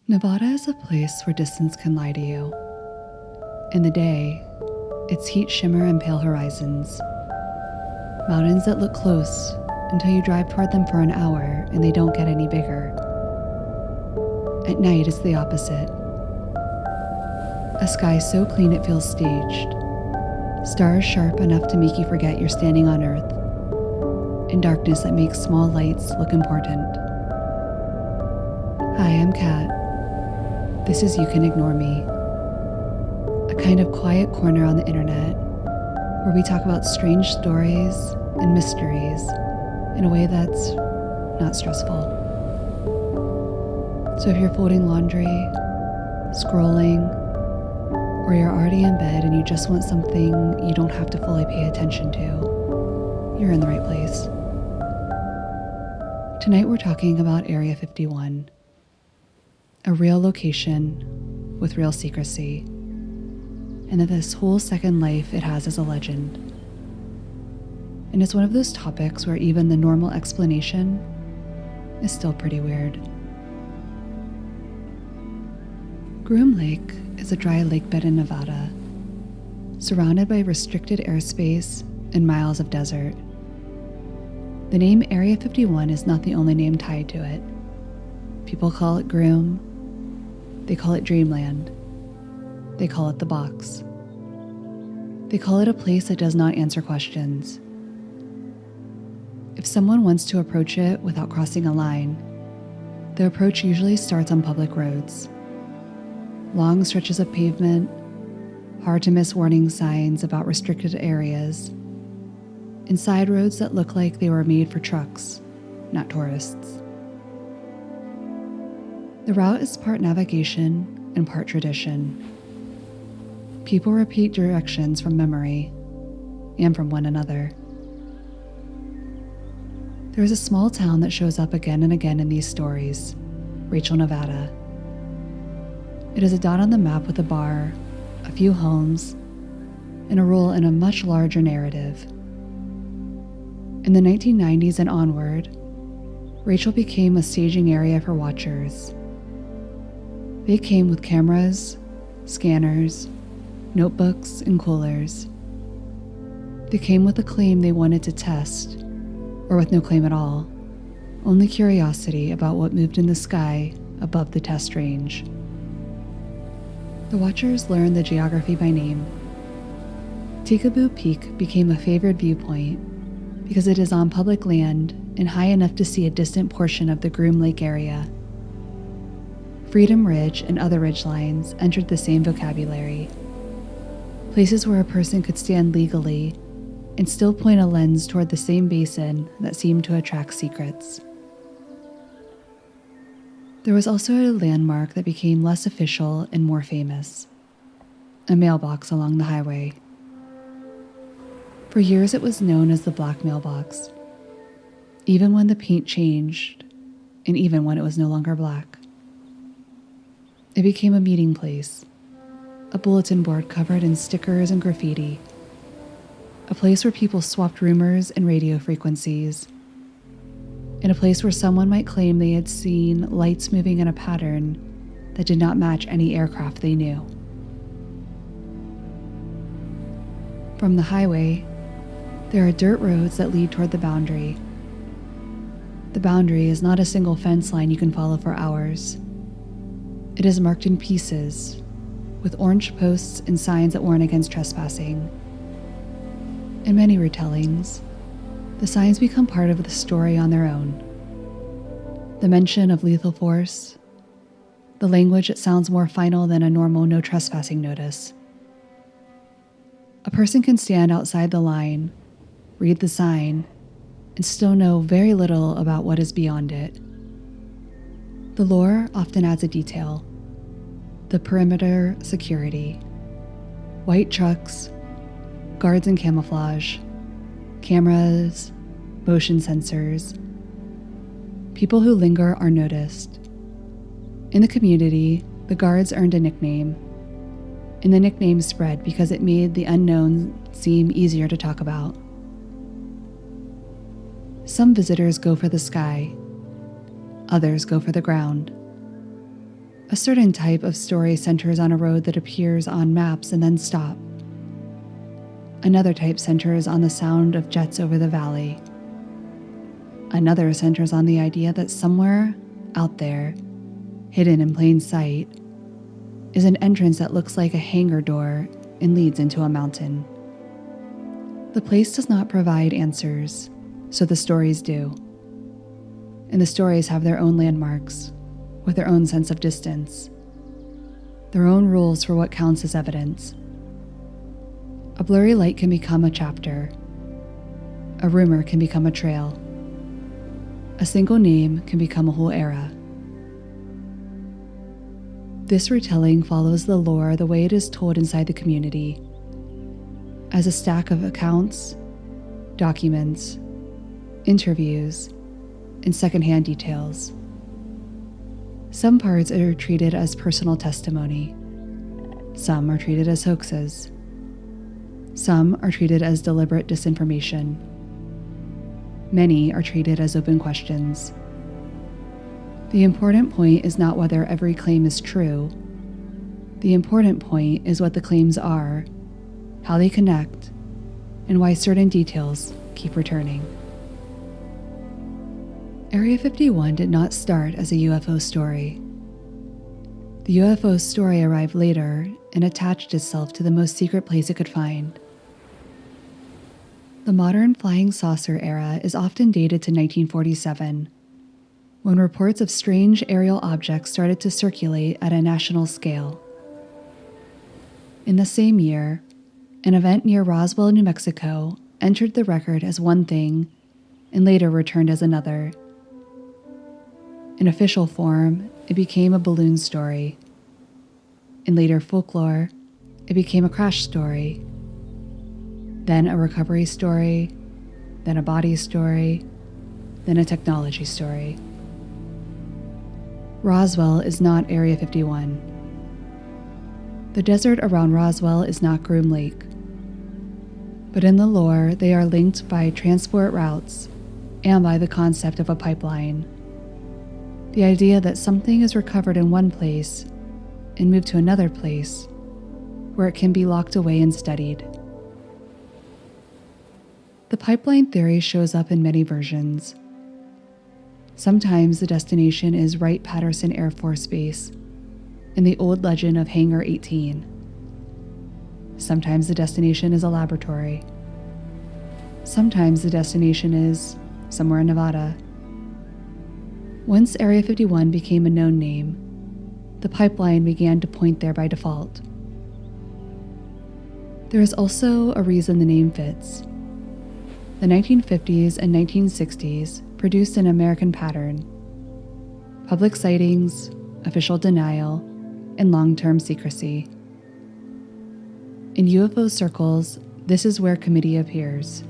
Nevada is a place where distance can lie to you. In the day, its heat shimmer and pale horizons. Mountains that look close until you drive toward them for an hour and they don't get any bigger. At night, it's the opposite. A sky so clean it feels staged. Stars sharp enough to make you forget you're standing on Earth. And darkness that makes small lights look important. Hi, I'm Kat. This is You Can Ignore Me, a kind of quiet corner on the internet where we talk about strange stories and mysteries in a way that's not stressful. So if you're folding laundry, scrolling, or you're already in bed and you just want something you don't have to fully pay attention to, you're in the right place. Tonight we're talking about Area 51. A real location with real secrecy, and that this whole second life it has as a legend. And it's one of those topics where even the normal explanation is still pretty weird. Groom Lake is a dry lake bed in Nevada, surrounded by restricted airspace and miles of desert. The name Area 51 is not the only name tied to it. People call it Groom. They call it Dreamland. They call it the box. They call it a place that does not answer questions. If someone wants to approach it without crossing a line, the approach usually starts on public roads. Long stretches of pavement, hard to miss warning signs about restricted areas, and side roads that look like they were made for trucks, not tourists. The route is part navigation and part tradition. People repeat directions from memory and from one another. There is a small town that shows up again and again in these stories, Rachel, Nevada. It is a dot on the map with a bar, a few homes, and a role in a much larger narrative. In the 1990s and onward, Rachel became a staging area for watchers. They came with cameras, scanners, notebooks, and coolers. They came with a claim they wanted to test, or with no claim at all, only curiosity about what moved in the sky above the test range. The watchers learned the geography by name. Tikaboo Peak became a favored viewpoint because it is on public land and high enough to see a distant portion of the Groom Lake area. Freedom Ridge and other ridgelines entered the same vocabulary. Places where a person could stand legally and still point a lens toward the same basin that seemed to attract secrets. There was also a landmark that became less official and more famous, a mailbox along the highway. For years it was known as the Black Mailbox, even when the paint changed, and even when it was no longer black. It became a meeting place, a bulletin board covered in stickers and graffiti, a place where people swapped rumors and radio frequencies, and a place where someone might claim they had seen lights moving in a pattern that did not match any aircraft they knew. From the highway, there are dirt roads that lead toward the boundary. The boundary is not a single fence line you can follow for hours. It is marked in pieces, with orange posts and signs that warn against trespassing. In many retellings, the signs become part of the story on their own. The mention of lethal force, the language that sounds more final than a normal no trespassing notice. A person can stand outside the line, read the sign, and still know very little about what is beyond it. The lore often adds a detail: the perimeter security, white trucks, guards in camouflage, cameras, motion sensors. People who linger are noticed. In the community, the guards earned a nickname, and the nickname spread because it made the unknown seem easier to talk about. Some visitors go for the sky, others go for the ground. A certain type of story centers on a road that appears on maps and then stops. Another type centers on the sound of jets over the valley. Another centers on the idea that somewhere out there, hidden in plain sight, is an entrance that looks like a hangar door and leads into a mountain. The place does not provide answers, so the stories do. And the stories have their own landmarks, with their own sense of distance, their own rules for what counts as evidence. A blurry light can become a chapter. A rumor can become a trail. A single name can become a whole era. This retelling follows the lore the way it is told inside the community, as a stack of accounts, documents, interviews, and secondhand details. Some parts are treated as personal testimony. Some are treated as hoaxes. Some are treated as deliberate disinformation. Many are treated as open questions. The important point is not whether every claim is true. The important point is what the claims are, how they connect, and why certain details keep returning. Area 51 did not start as a UFO story. The UFO story arrived later and attached itself to the most secret place it could find. The modern flying saucer era is often dated to 1947, when reports of strange aerial objects started to circulate at a national scale. In the same year, an event near Roswell, New Mexico, entered the record as one thing and later returned as another. In official form, it became a balloon story. In later folklore, it became a crash story. Then a recovery story, then a body story, then a technology story. Roswell is not Area 51. The desert around Roswell is not Groom Lake. But in the lore, they are linked by transport routes and by the concept of a pipeline. The idea that something is recovered in one place and moved to another place where it can be locked away and studied. The pipeline theory shows up in many versions. Sometimes the destination is Wright-Patterson Air Force Base in the old legend of Hangar 18. Sometimes the destination is a laboratory. Sometimes the destination is somewhere in Nevada. Once Area 51 became a known name, the pipeline began to point there by default. There is also a reason the name fits. The 1950s and 1960s produced an American pattern: public sightings, official denial, and long-term secrecy. In UFO circles, this is where committee appears.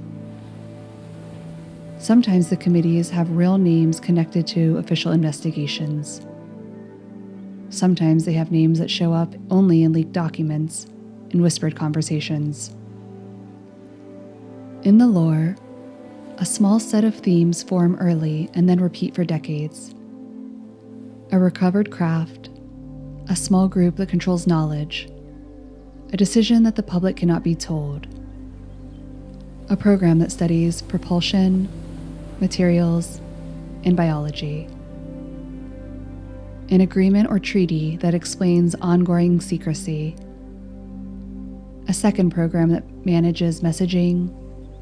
Sometimes the committees have real names connected to official investigations. Sometimes they have names that show up only in leaked documents and whispered conversations. In the lore, a small set of themes form early and then repeat for decades. A recovered craft, a small group that controls knowledge, a decision that the public cannot be told, a program that studies propulsion, materials, and biology, an agreement or treaty that explains ongoing secrecy, a second program that manages messaging,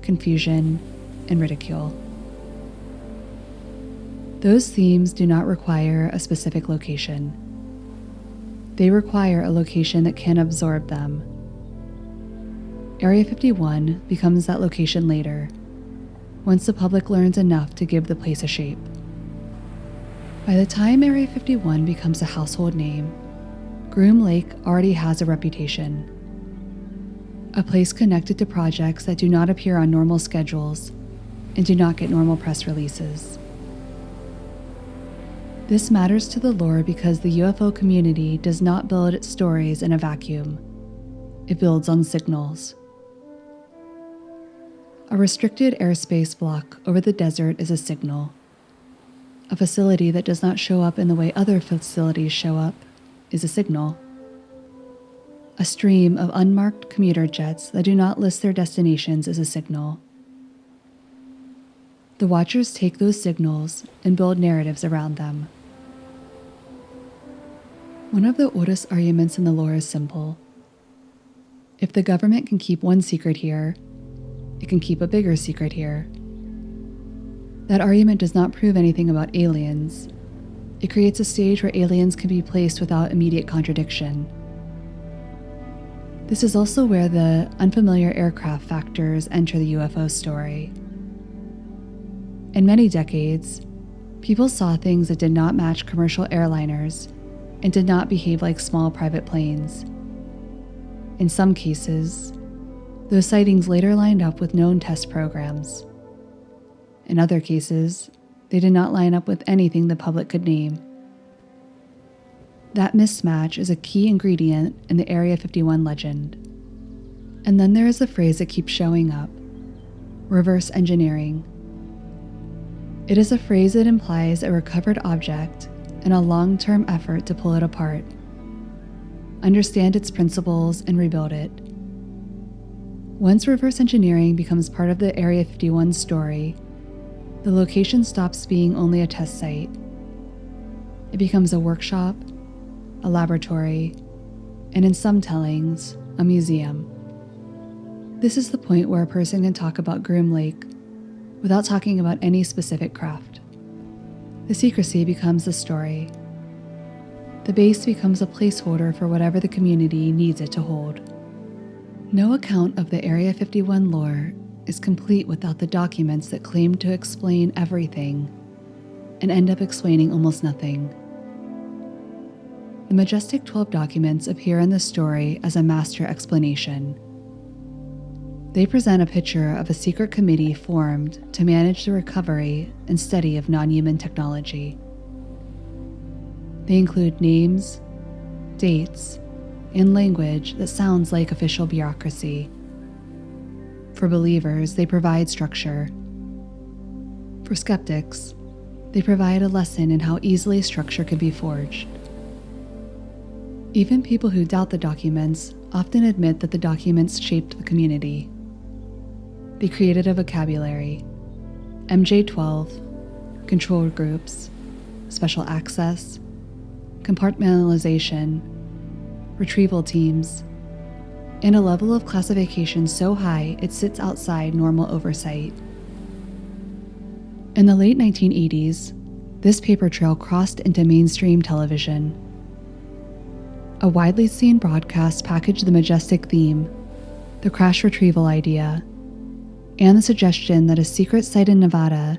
confusion, and ridicule. Those themes do not require a specific location. They require a location that can absorb them. Area 51 becomes that location later, once the public learns enough to give the place a shape. By the time Area 51 becomes a household name, Groom Lake already has a reputation. A place connected to projects that do not appear on normal schedules and do not get normal press releases. This matters to the lore because the UFO community does not build its stories in a vacuum. It builds on signals. A restricted airspace block over the desert is a signal. A facility that does not show up in the way other facilities show up is a signal. A stream of unmarked commuter jets that do not list their destinations is a signal. The watchers take those signals and build narratives around them. One of the oldest arguments in the lore is simple. If the government can keep one secret here, it can keep a bigger secret here. That argument does not prove anything about aliens. It creates a stage where aliens can be placed without immediate contradiction. This is also where the unfamiliar aircraft factors enter the UFO story. In many decades, people saw things that did not match commercial airliners and did not behave like small private planes. In some cases, those sightings later lined up with known test programs. In other cases, they did not line up with anything the public could name. That mismatch is a key ingredient in the Area 51 legend. And then there is a phrase that keeps showing up: reverse engineering. It is a phrase that implies a recovered object and a long-term effort to pull it apart, understand its principles, and rebuild it. Once reverse engineering becomes part of the Area 51 story, the location stops being only a test site. It becomes a workshop, a laboratory, and in some tellings, a museum. This is the point where a person can talk about Groom Lake without talking about any specific craft. The secrecy becomes the story. The base becomes a placeholder for whatever the community needs it to hold. No account of the Area 51 lore is complete without the documents that claim to explain everything and end up explaining almost nothing. The Majestic 12 documents appear in the story as a master explanation. They present a picture of a secret committee formed to manage the recovery and study of non-human technology. They include names, dates, and language that sounds like official bureaucracy. For believers, they provide structure. For skeptics, they provide a lesson in how easily structure can be forged. Even people who doubt the documents often admit that the documents shaped the community. They created a vocabulary: MJ-12, controlled groups, special access, compartmentalization, retrieval teams, and a level of classification so high it sits outside normal oversight. In the late 1980s, this paper trail crossed into mainstream television. A widely seen broadcast packaged the majestic theme, the crash retrieval idea, and the suggestion that a secret site in Nevada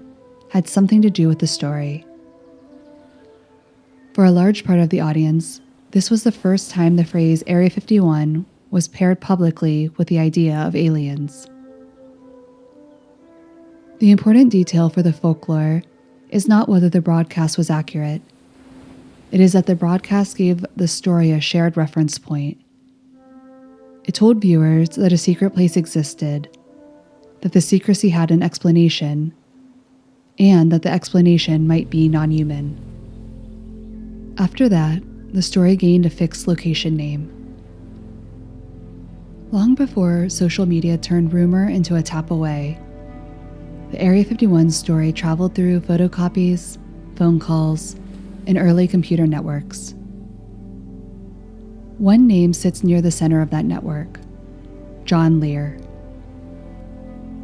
had something to do with the story. For a large part of the audience, this was the first time the phrase Area 51 was paired publicly with the idea of aliens. The important detail for the folklore is not whether the broadcast was accurate. It is that the broadcast gave the story a shared reference point. It told viewers that a secret place existed, that the secrecy had an explanation, and that the explanation might be non-human. After that, the story gained a fixed location name. Long before social media turned rumor into a tap away, the Area 51 story traveled through photocopies, phone calls, and early computer networks. One name sits near the center of that network: John Lear.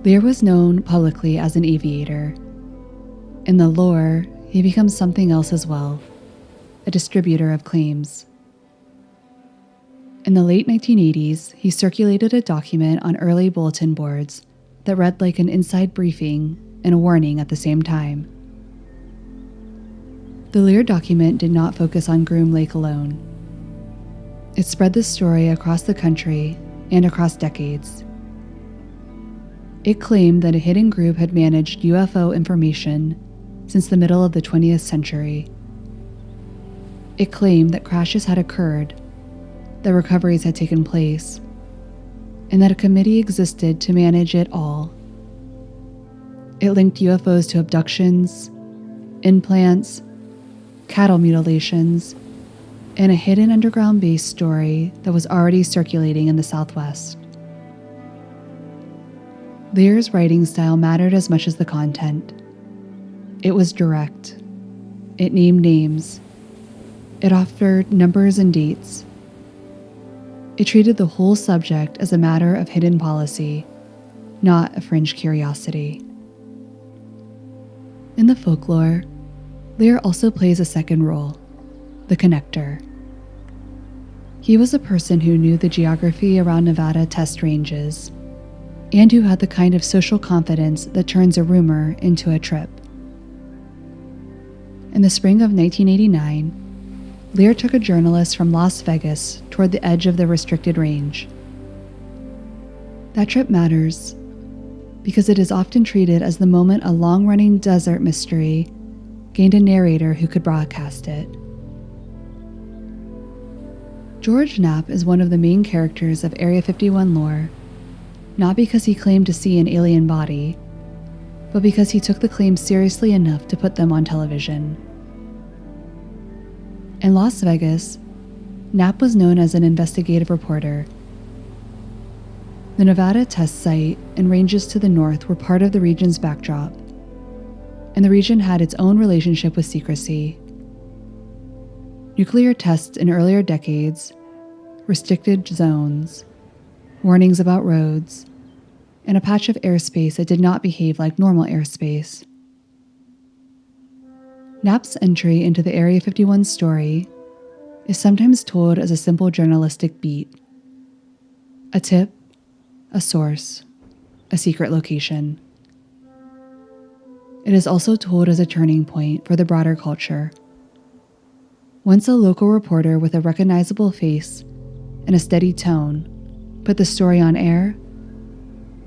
Lear was known publicly as an aviator. In the lore, he becomes something else as well: a distributor of claims. In the late 1980s, he circulated a document on early bulletin boards that read like an inside briefing and a warning at the same time. The Lear document did not focus on Groom Lake alone. It spread the story across the country and across decades. It claimed that a hidden group had managed UFO information since the middle of the 20th century. It claimed that crashes had occurred, that recoveries had taken place, and that a committee existed to manage it all. It linked UFOs to abductions, implants, cattle mutilations, and a hidden underground base story that was already circulating in the Southwest. Lear's writing style mattered as much as the content. It was direct. It named names. It offered numbers and dates. It treated the whole subject as a matter of hidden policy, not a fringe curiosity. In the folklore, Lear also plays a second role, the connector. He was a person who knew the geography around Nevada test ranges, and who had the kind of social confidence that turns a rumor into a trip. In the spring of 1989, Lear took a journalist from Las Vegas toward the edge of the restricted range. That trip matters because it is often treated as the moment a long-running desert mystery gained a narrator who could broadcast it. George Knapp is one of the main characters of Area 51 lore, not because he claimed to see an alien body, but because he took the claims seriously enough to put them on television. In Las Vegas, Knapp was known as an investigative reporter. The Nevada test site and ranges to the north were part of the region's backdrop, and the region had its own relationship with secrecy. Nuclear tests in earlier decades, restricted zones, warnings about roads, and a patch of airspace that did not behave like normal airspace. Knapp's entry into the Area 51 story is sometimes told as a simple journalistic beat. A tip, a source, a secret location. It is also told as a turning point for the broader culture. Once a local reporter with a recognizable face and a steady tone put the story on air,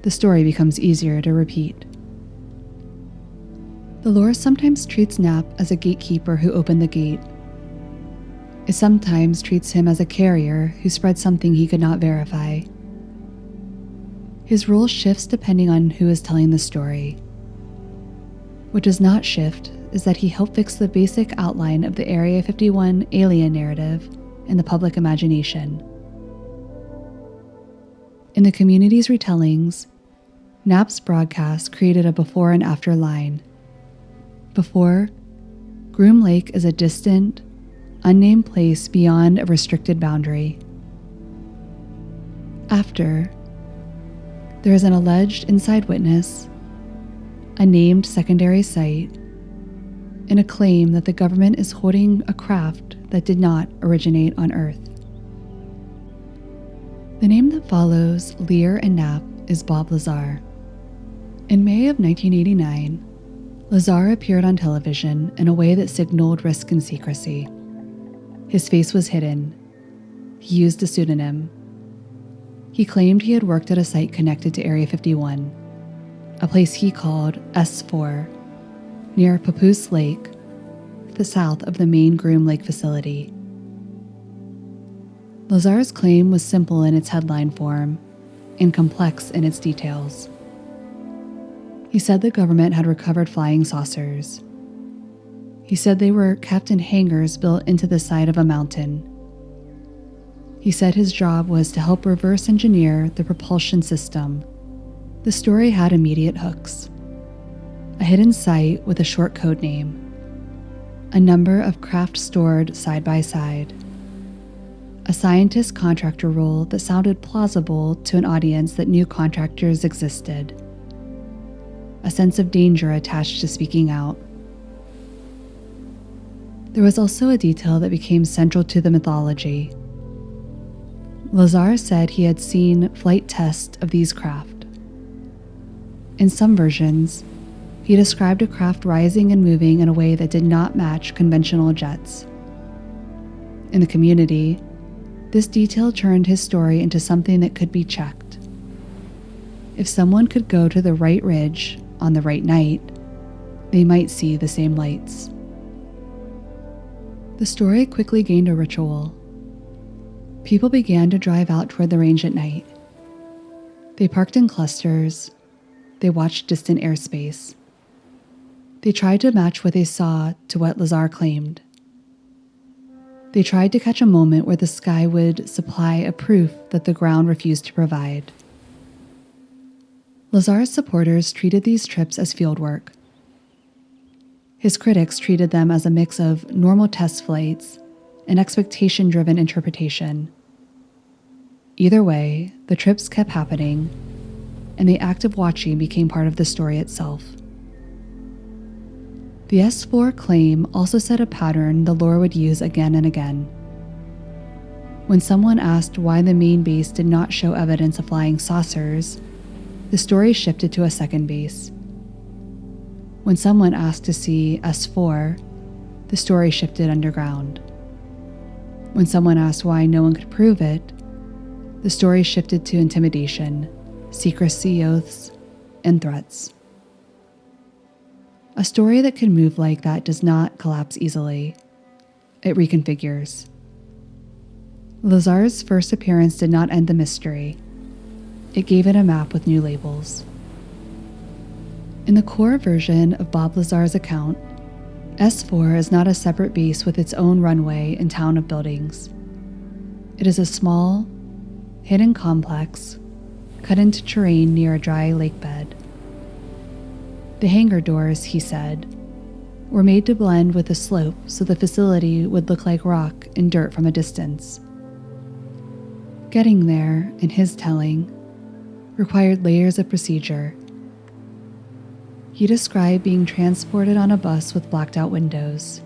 the story becomes easier to repeat. The lore sometimes treats Knapp as a gatekeeper who opened the gate. It sometimes treats him as a carrier who spread something he could not verify. His role shifts depending on who is telling the story. What does not shift is that he helped fix the basic outline of the Area 51 alien narrative in the public imagination. In the community's retellings, Knapp's broadcast created a before and after line. Before, Groom Lake is a distant, unnamed place beyond a restricted boundary. After, there is an alleged inside witness, a named secondary site, and a claim that the government is holding a craft that did not originate on Earth. The name that follows Lear and Knapp is Bob Lazar. In May of 1989, Lazar appeared on television in a way that signaled risk and secrecy. His face was hidden. He used a pseudonym. He claimed he had worked at a site connected to Area 51, a place he called S4, near Papoose Lake, to the south of the main Groom Lake facility. Lazar's claim was simple in its headline form and complex in its details. He said the government had recovered flying saucers. He said they were kept in hangars built into the side of a mountain. He said his job was to help reverse engineer the propulsion system. The story had immediate hooks. A hidden site with a short code name. A number of craft stored side by side. A scientist contractor role that sounded plausible to an audience that knew contractors existed. A sense of danger attached to speaking out. There was also a detail that became central to the mythology. Lazar said he had seen flight tests of these craft. In some versions, he described a craft rising and moving in a way that did not match conventional jets. In the community, this detail turned his story into something that could be checked. If someone could go to the right ridge on the right night, they might see the same lights. The story quickly gained a ritual. People began to drive out toward the range at night. They parked in clusters. They watched distant airspace. They tried to match what they saw to what Lazar claimed. They tried to catch a moment where the sky would supply a proof that the ground refused to provide. Lazar's supporters treated these trips as fieldwork. His critics treated them as a mix of normal test flights and expectation-driven interpretation. Either way, the trips kept happening, and the act of watching became part of the story itself. The S4 claim also set a pattern the lore would use again and again. When someone asked why the main base did not show evidence of flying saucers, the story shifted to a second base. When someone asked to see S4, the story shifted underground. When someone asked why no one could prove it, the story shifted to intimidation, secrecy oaths, and threats. A story that can move like that does not collapse easily. It reconfigures. Lazar's first appearance did not end the mystery. It gave it a map with new labels. In the core version of Bob Lazar's account, S4 is not a separate base with its own runway and town of buildings. It is a small, hidden complex cut into terrain near a dry lake bed. The hangar doors, he said, were made to blend with the slope so the facility would look like rock and dirt from a distance. Getting there, in his telling, required layers of procedure. He described being transported on a bus with blacked-out windows.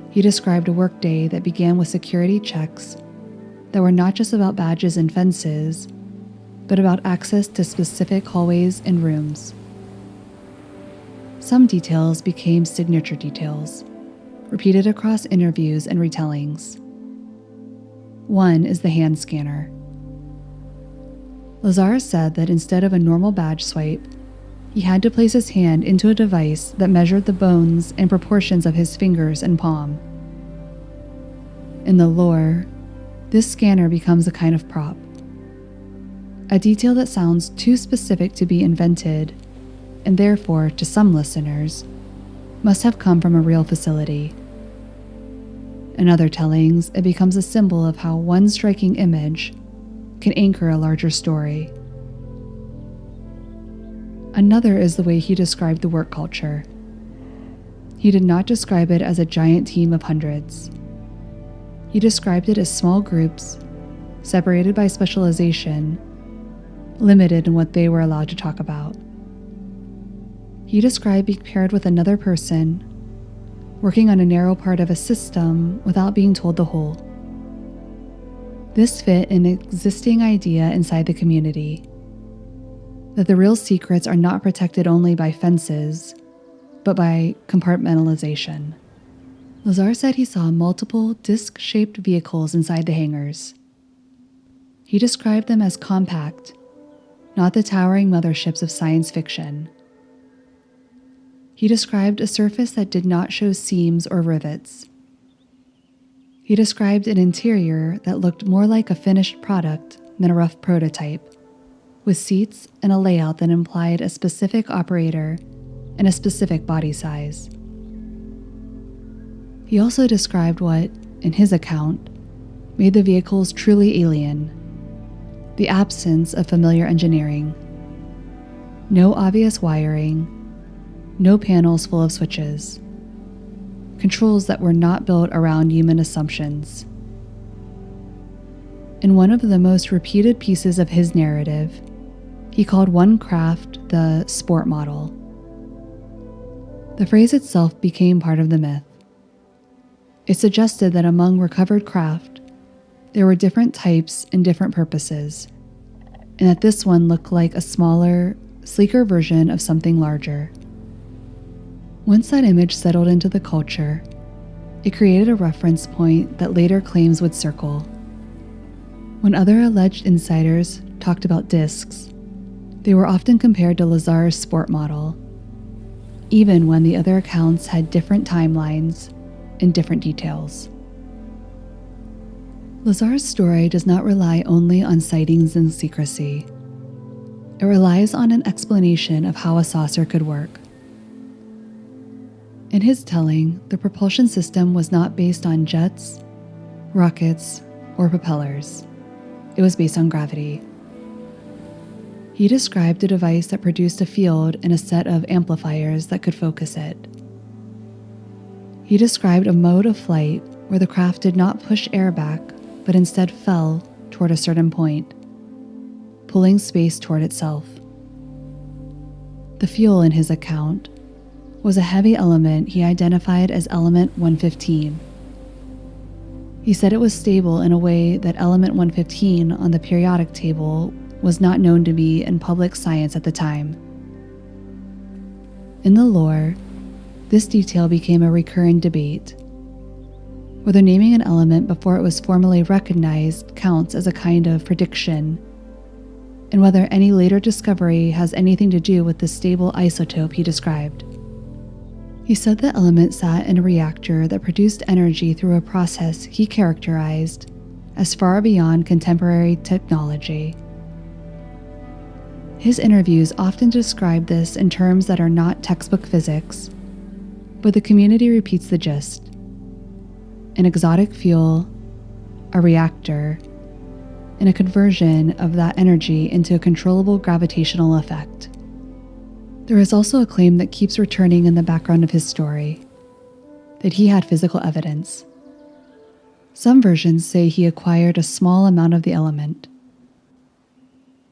He described a workday that began with security checks that were not just about badges and fences, but about access to specific hallways and rooms. Some details became signature details, repeated across interviews and retellings. One is the hand scanner. Lazar said that instead of a normal badge swipe, he had to place his hand into a device that measured the bones and proportions of his fingers and palm. In the lore, this scanner becomes a kind of prop. A detail that sounds too specific to be invented, and therefore, to some listeners, must have come from a real facility. In other tellings, it becomes a symbol of how one striking image can anchor a larger story. Another is the way he described the work culture. He did not describe it as a giant team of hundreds. He described it as small groups, separated by specialization, limited in what they were allowed to talk about. He described being paired with another person, working on a narrow part of a system without being told the whole. This fit an existing idea inside the community, that the real secrets are not protected only by fences, but by compartmentalization. Lazar said he saw multiple disc-shaped vehicles inside the hangars. He described them as compact, not the towering motherships of science fiction. He described a surface that did not show seams or rivets. He described an interior that looked more like a finished product than a rough prototype, with seats and a layout that implied a specific operator and a specific body size. He also described what, in his account, made the vehicles truly alien: the absence of familiar engineering. No obvious wiring, no panels full of switches. Controls that were not built around human assumptions. In one of the most repeated pieces of his narrative, he called one craft the sport model. The phrase itself became part of the myth. It suggested that among recovered craft, there were different types and different purposes, and that this one looked like a smaller, sleeker version of something larger. Once that image settled into the culture, it created a reference point that later claims would circle. When other alleged insiders talked about discs, they were often compared to Lazar's sport model, even when the other accounts had different timelines and different details. Lazar's story does not rely only on sightings and secrecy. It relies on an explanation of how a saucer could work. In his telling, the propulsion system was not based on jets, rockets, or propellers. It was based on gravity. He described a device that produced a field and a set of amplifiers that could focus it. He described a mode of flight where the craft did not push air back, but instead fell toward a certain point, pulling space toward itself. The fuel in his account was a heavy element he identified as element 115. He said it was stable in a way that element 115 on the periodic table was not known to be in public science at the time. In the lore, this detail became a recurring debate, whether naming an element before it was formally recognized counts as a kind of prediction, and whether any later discovery has anything to do with the stable isotope he described. He said the element sat in a reactor that produced energy through a process he characterized as far beyond contemporary technology. His interviews often describe this in terms that are not textbook physics, but the community repeats the gist. An exotic fuel, a reactor, and a conversion of that energy into a controllable gravitational effect. There is also a claim that keeps returning in the background of his story, that he had physical evidence. Some versions say he acquired a small amount of the element.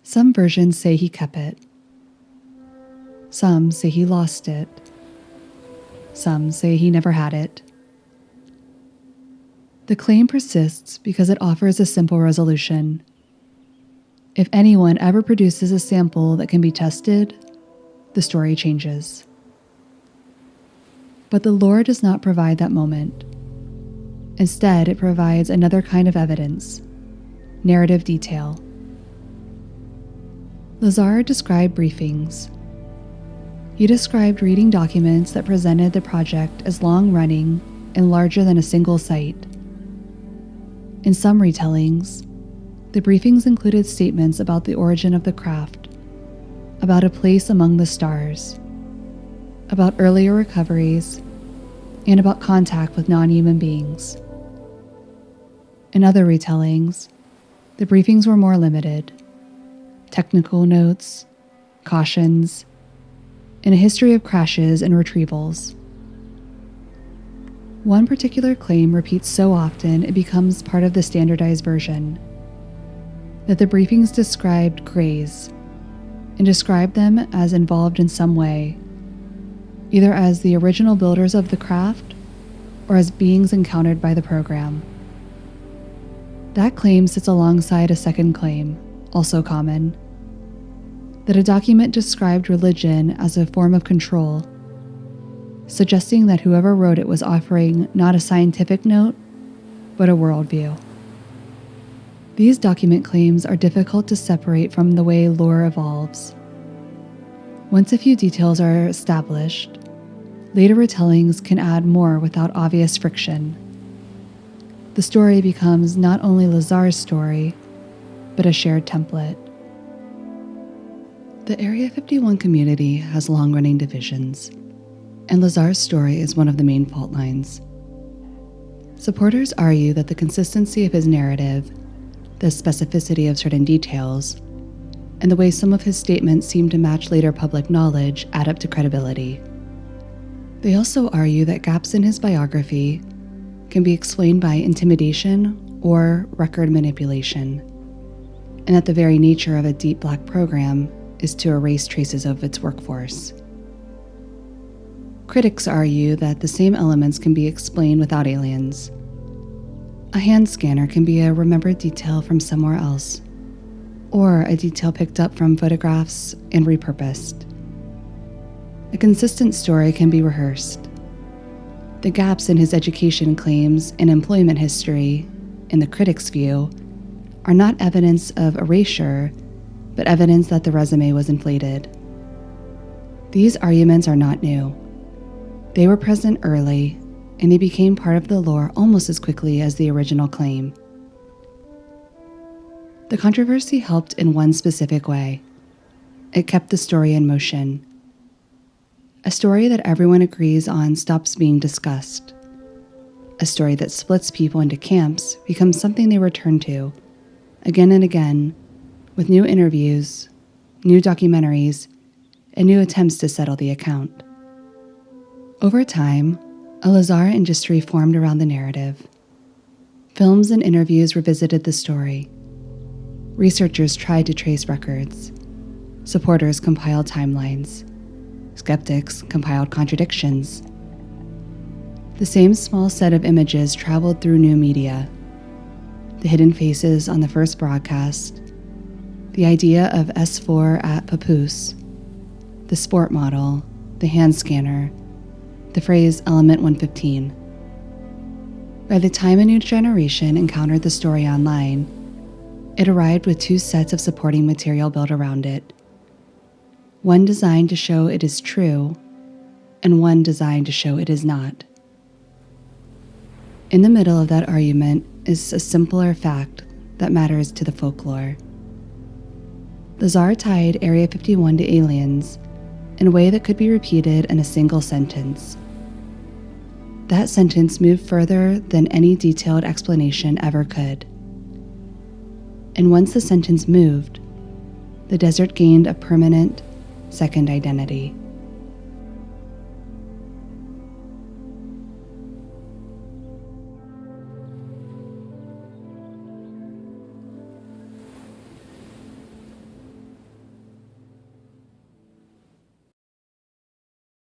Some versions say he kept it. Some say he lost it. Some say he never had it. The claim persists because it offers a simple resolution. If anyone ever produces a sample that can be tested, the story changes. But the lore does not provide that moment. Instead, it provides another kind of evidence, narrative detail. Lazar described briefings. He described reading documents that presented the project as long-running and larger than a single site. In some retellings, the briefings included statements about the origin of the craft, about a place among the stars, about earlier recoveries, and about contact with non-human beings. In other retellings, the briefings were more limited. Technical notes, cautions, and a history of crashes and retrievals. One particular claim repeats so often it becomes part of the standardized version, that the briefings described Greys, and described them as involved in some way, either as the original builders of the craft or as beings encountered by the program. That claim sits alongside a second claim, also common, that a document described religion as a form of control, suggesting that whoever wrote it was offering not a scientific note, but a worldview. These document claims are difficult to separate from the way lore evolves. Once a few details are established, later retellings can add more without obvious friction. The story becomes not only Lazar's story, but a shared template. The Area 51 community has long-running divisions, and Lazar's story is one of the main fault lines. Supporters argue that the consistency of his narrative, the specificity of certain details, and the way some of his statements seem to match later public knowledge add up to credibility. They also argue that gaps in his biography can be explained by intimidation or record manipulation, and that the very nature of a deep black program is to erase traces of its workforce. Critics argue that the same elements can be explained without aliens. A hand scanner can be a remembered detail from somewhere else, or a detail picked up from photographs and repurposed. A consistent story can be rehearsed. The gaps in his education claims and employment history, in the critic's view, are not evidence of erasure, but evidence that the resume was inflated. These arguments are not new. They were present early, and they became part of the lore almost as quickly as the original claim. The controversy helped in one specific way. It kept the story in motion. A story that everyone agrees on stops being discussed. A story that splits people into camps becomes something they return to, again and again, with new interviews, new documentaries, and new attempts to settle the account. Over time, a Lazar industry formed around the narrative. Films and interviews revisited the story. Researchers tried to trace records. Supporters compiled timelines. Skeptics compiled contradictions. The same small set of images traveled through new media. The hidden faces on the first broadcast, the idea of S4 at Papoose, the sport model, the hand scanner, the phrase Element 115. By the time a new generation encountered the story online, it arrived with two sets of supporting material built around it. One designed to show it is true, and one designed to show it is not. In the middle of that argument is a simpler fact that matters to the folklore. Lazar tied Area 51 to aliens in a way that could be repeated in a single sentence. That sentence moved further than any detailed explanation ever could. And once the sentence moved, the desert gained a permanent second identity.